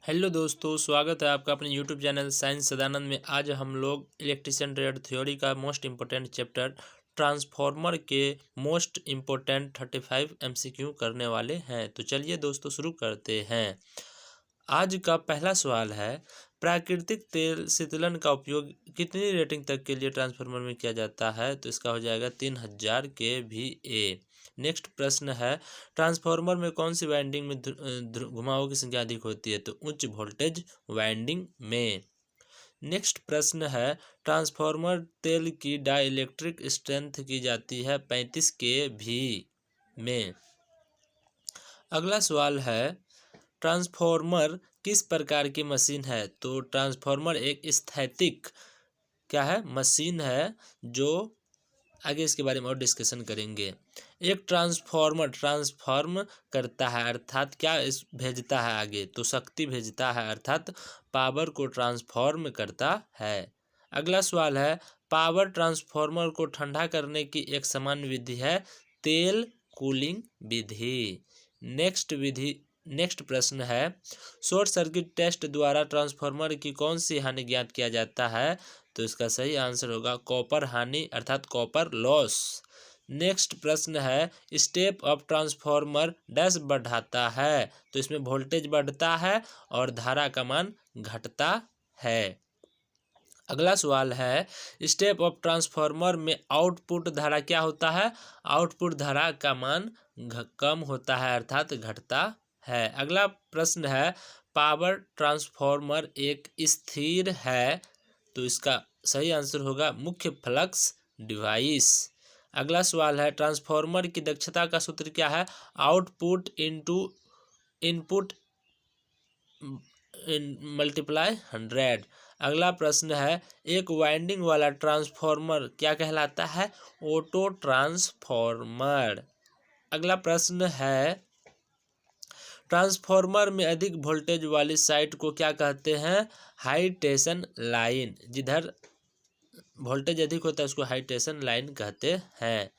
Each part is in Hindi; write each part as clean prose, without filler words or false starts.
हेलो दोस्तों, स्वागत है आपका अपने यूट्यूब चैनल साइंस सदानंद में। आज हम लोग इलेक्ट्रिशियन रेट थ्योरी का मोस्ट इम्पोर्टेंट चैप्टर ट्रांसफॉर्मर के मोस्ट इम्पोर्टेंट 35 एमसीक्यू करने वाले हैं। तो चलिए दोस्तों शुरू करते हैं। आज का पहला सवाल है, प्राकृतिक तेल शीतलन का उपयोग कितनी रेटिंग तक के लिए ट्रांसफार्मर में किया जाता है? तो इसका हो जाएगा 3000 kVA। नेक्स्ट प्रश्न है, ट्रांसफार्मर में कौन सी वाइंडिंग में घुमावों की संख्या अधिक होती है? तो उच्च वोल्टेज वाइंडिंग में। नेक्स्ट प्रश्न है, ट्रांसफार्मर तेल की डाइलेक्ट्रिक स्ट्रेंथ की जाती है 35 kV में। अगला सवाल है, ट्रांसफार्मर किस प्रकार की मशीन है? तो ट्रांसफार्मर एक स्थैतिक क्या है मशीन है, जो आगे इसके बारे में और डिस्कशन करेंगे। एक ट्रांसफार्मर ट्रांसफॉर्म करता है अर्थात क्या इस भेजता है आगे, तो शक्ति भेजता है अर्थात पावर को ट्रांसफॉर्म करता है। अगला सवाल है, पावर ट्रांसफार्मर को ठंडा करने की एक सामान्य विधि है तेल कूलिंग विधि। नेक्स्ट प्रश्न है, शॉर्ट सर्किट टेस्ट द्वारा ट्रांसफार्मर की कौन सी हानि ज्ञात किया जाता है? तो इसका सही आंसर होगा कॉपर हानि अर्थात कॉपर लॉस। नेक्स्ट प्रश्न है, स्टेप अप ट्रांसफार्मर डैश बढ़ाता है? तो इसमें वोल्टेज बढ़ता है और धारा का मान घटता है। अगला सवाल है, स्टेप अप ट्रांसफार्मर में आउटपुट धारा क्या होता है? आउटपुट धारा का मान कम होता है अर्थात घटता है। अगला प्रश्न है, पावर ट्रांसफार्मर एक स्थिर है? तो इसका सही आंसर होगा मुख्य फ्लक्स डिवाइस। अगला सवाल है, ट्रांसफार्मर की दक्षता का सूत्र क्या है? Output into input multiply 100। अगला प्रश्न है, एक वाइंडिंग वाला ट्रांसफार्मर क्या कहलाता है? Auto transformer. अगला प्रश्न है, ट्रांसफार्मर में अधिक वोल्टेज वाली साइट को क्या कहते हैं? High tension line. जिधर वोल्टेज अधिक होता है उसको हाई टेंशन लाइन कहते हैं।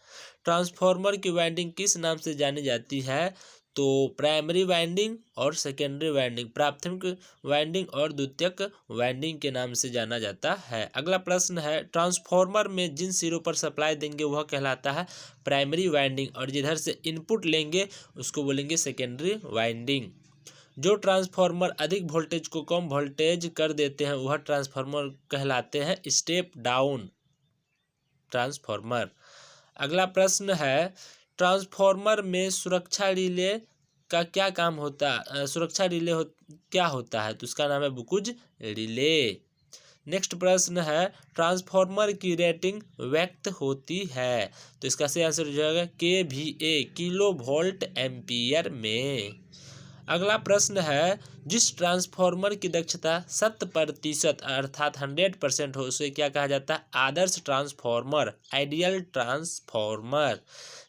ट्रांसफार्मर की वाइंडिंग किस नाम से जानी जाती है? तो प्राइमरी वाइंडिंग और सेकेंडरी वाइंडिंग, प्राथमिक वाइंडिंग और द्वितीयक वाइंडिंग के नाम से जाना जाता है। अगला प्रश्न है, ट्रांसफार्मर में जिन सिरों पर सप्लाई देंगे वह कहलाता है प्राइमरी वाइंडिंग और जिधर से इनपुट लेंगे उसको बोलेंगे सेकेंडरी वाइंडिंग। जो ट्रांसफार्मर अधिक वोल्टेज को कम वोल्टेज कर देते हैं वह ट्रांसफार्मर कहलाते हैं स्टेप डाउन ट्रांसफार्मर। अगला प्रश्न है, ट्रांसफार्मर में सुरक्षा रिले का क्या काम होता है? सुरक्षा रिले क्या होता है? तो इसका नाम है बुकुज रिले। नेक्स्ट प्रश्न है, ट्रांसफार्मर की रेटिंग व्यक्त होती है? तो इसका सही आंसर हो जाएगा kVA किलो वोल्ट एम्पियर में। अगला प्रश्न है, जिस ट्रांसफार्मर की दक्षता 100% अर्थात 100% हो उसे क्या कहा जाता है? आदर्श ट्रांसफार्मर आइडियल ट्रांसफार्मर।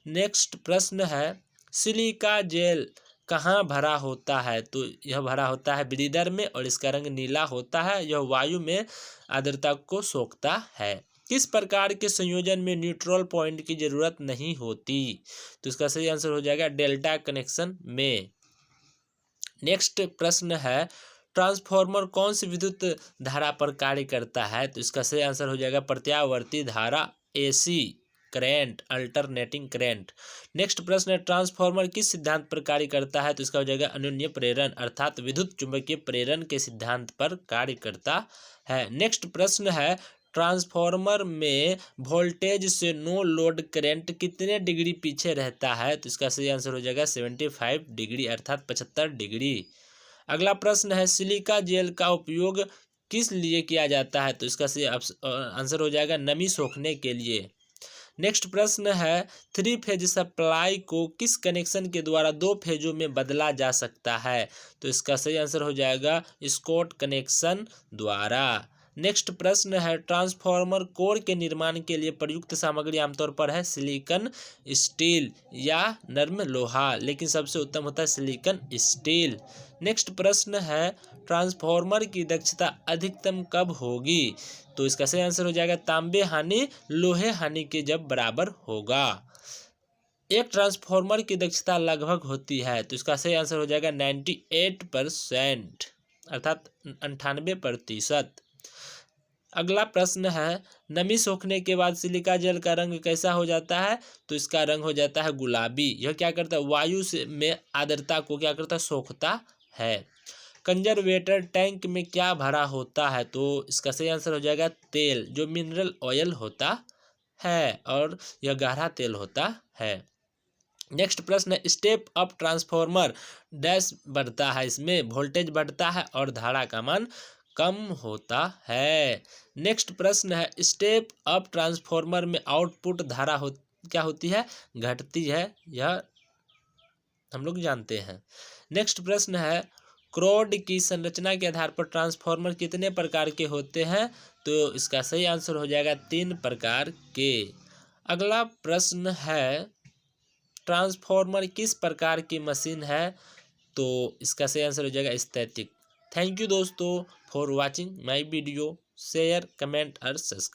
नेक्स्ट प्रश्न है, सिलिका जेल कहाँ भरा होता है? तो यह भरा होता है ब्रीदर में और इसका रंग नीला होता है। यह वायु में आर्द्रता को सोखता है। किस प्रकार के संयोजन में न्यूट्रल पॉइंट की जरूरत नहीं होती? तो इसका सही आंसर हो जाएगा डेल्टा कनेक्शन में। नेक्स्ट प्रश्न है, ट्रांसफार्मर कौन सी विद्युत धारा पर कार्य करता है? तो इसका सही आंसर हो जाएगा प्रत्यावर्ती धारा AC current alternating current. Next प्रश्न है, ट्रांसफार्मर किस सिद्धांत पर कार्य करता है? तो इसका हो जाएगा अन्योन्य प्रेरण अर्थात विद्युत चुंबकीय प्रेरण के सिद्धांत पर कार्य करता है। नेक्स्ट प्रश्न है, ट्रांसफार्मर में वोल्टेज से नो लोड करंट कितने डिग्री पीछे रहता है? तो इसका सही आंसर हो जाएगा 75 डिग्री अर्थात 75 डिग्री। अगला प्रश्न है, सिलिका जेल का उपयोग किस लिए किया जाता है? तो इसका सही आंसर हो जाएगा नमी सोखने के लिए। नेक्स्ट प्रश्न है, 3 फेज सप्लाई को किस कनेक्शन के द्वारा 2 फेजों में बदला जा सकता है? तो इसका सही आंसर हो जाएगा स्कॉट कनेक्शन द्वारा। नेक्स्ट प्रश्न है, ट्रांसफार्मर कोर के निर्माण के लिए प्रयुक्त सामग्री आमतौर पर है सिलिकॉन स्टील या नर्म लोहा, लेकिन सबसे उत्तम होता है सिलिकॉन स्टील। नेक्स्ट प्रश्न है, ट्रांसफार्मर की दक्षता अधिकतम कब होगी? तो इसका सही आंसर हो जाएगा तांबे हानि लोहे हानि के जब बराबर होगा। एक ट्रांसफार्मर की दक्षता लगभग होती है? तो इसका सही आंसर हो जाएगा 98%। अर्थात 98%। अगला प्रश्न है, नमी सोखने के बाद सिलिका जेल का रंग कैसा हो जाता है? तो इसका रंग हो जाता है गुलाबी। यह क्या करता है? वायु से में आर्द्रता को क्या करता है? सोखता है। कंजर्वेटर टैंक में क्या भरा होता है? तो इसका सही आंसर हो जाएगा तेल, जो मिनरल ऑयल होता है और यह गहरा तेल होता है। नेक्स्ट प्रश्न है, स्टेप अप ट्रांसफॉर्मर डैश बढ़ता है, इसमें वोल्टेज बढ़ता है और धारा का मान कम होता है। नेक्स्ट प्रश्न है, स्टेप अप ट्रांसफॉर्मर में आउटपुट धारा क्या होती है? घटती है, यह हम लोग जानते हैं। नेक्स्ट प्रश्न है, क्रोड की संरचना के आधार पर ट्रांसफॉर्मर कितने प्रकार के होते हैं? तो इसका सही आंसर हो जाएगा 3 प्रकार के। अगला प्रश्न है, ट्रांसफॉर्मर किस प्रकार की मशीन है? तो इसका सही आंसर हो जाएगा स्थैतिक। थैंक यू दोस्तों for watching my video. Share, comment और सब्सक्राइब।